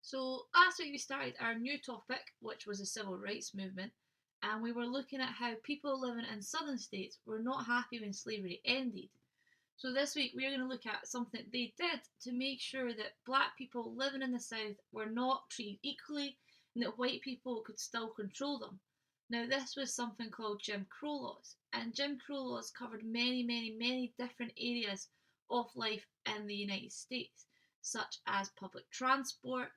So last week we started our new topic, which was the civil rights movement, and we were looking at how people living in southern states were not happy when slavery ended. So this week we're going to look at something they did to make sure that black people living in the south were not treated equally and that white people could still control them. Now this was something called Jim Crow laws, and Jim Crow laws covered many different areas of life in the United States, such as public transport,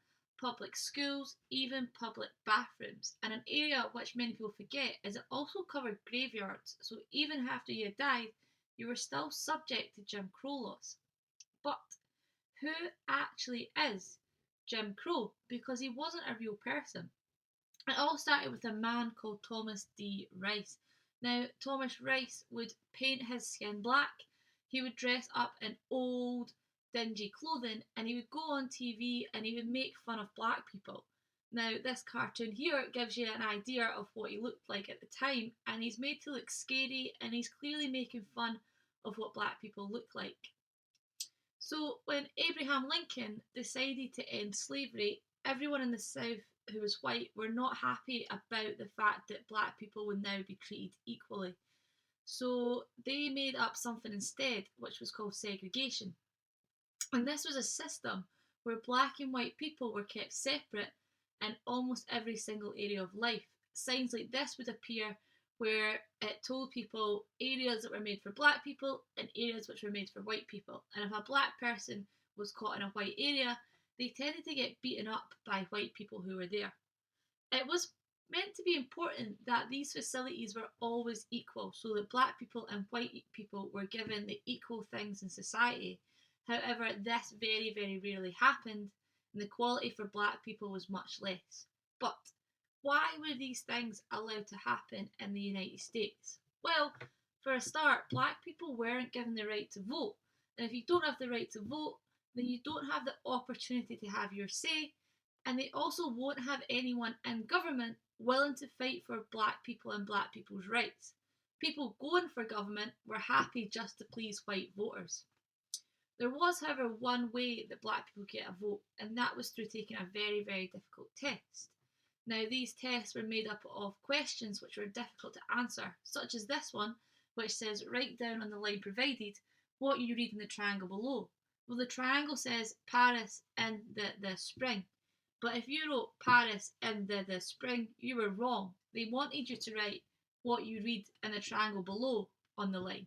public schools, even public bathrooms. And an area which many people forget is it also covered graveyards, so even after you died, you were still subject to Jim Crow laws. But who actually is Jim Crow? Because he wasn't a real person. It all started with a man called Thomas D. Rice. Now, Thomas Rice would paint his skin black, he would dress up in old, dingy clothing, and he would go on TV and he would make fun of black people. Now, this cartoon here gives you an idea of what he looked like at the time, and he's made to look scary and he's clearly making fun of what black people look like. So, when Abraham Lincoln decided to end slavery, everyone in the South who was white were not happy about the fact that black people would now be treated equally. So, they made up something instead, which was called segregation. And this was a system where black and white people were kept separate in almost every single area of life. Signs like this would appear where it told people areas that were made for black people and areas which were made for white people. And if a black person was caught in a white area, they tended to get beaten up by white people who were there. It was meant to be important that these facilities were always equal so that black people and white people were given the equal things in society. However, this very rarely happened, and the quality for black people was much less. But why were these things allowed to happen in the United States? Well, for a start, black people weren't given the right to vote. And if you don't have the right to vote, then you don't have the opportunity to have your say, and they also won't have anyone in government willing to fight for black people and black people's rights. People going for government were happy just to please white voters. There was, however, one way that black people get a vote, and that was through taking a very difficult test. Now, these tests were made up of questions which were difficult to answer, such as this one, which says, write down on the line provided what you read in the triangle below. Well, the triangle says Paris in the spring. But if you wrote Paris in the spring, you were wrong. They wanted you to write what you read in the triangle below on the line.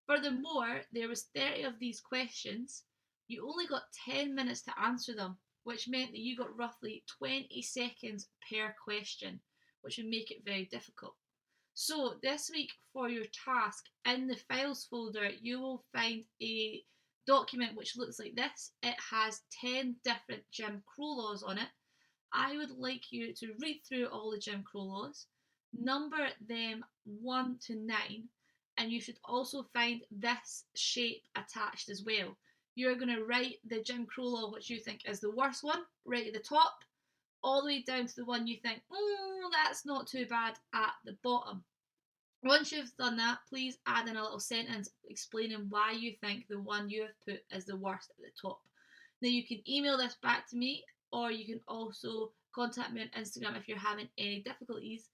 Furthermore, there was 30 of these questions. You only got 10 minutes to answer them, which meant that you got roughly 20 seconds per question, which would make it very difficult. So this week for your task, in the files folder, you will find a document which looks like this. It has 10 different Jim Crow laws on it. I would like you to read through all the Jim Crow laws, number them 1 to 9, and you should also find this shape attached as well. You're going to write the Jim Crow law which you think is the worst one right at the top, all the way down to the one you think, that's not too bad, at the bottom. Once you've done that, please add in a little sentence explaining why you think the one you have put is the worst at the top. Now you can email this back to me, or you can also contact me on Instagram if you're having any difficulties.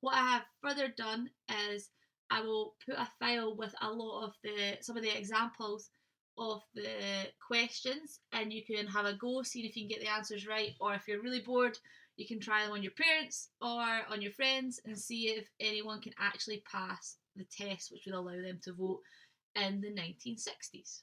What I have further done is I will put a file with a lot of some of the examples of the questions, and you can have a go, seeing if you can get the answers right, or if you're really bored, you can try them on your parents or on your friends and see if anyone can actually pass the test which would allow them to vote in the 1960s.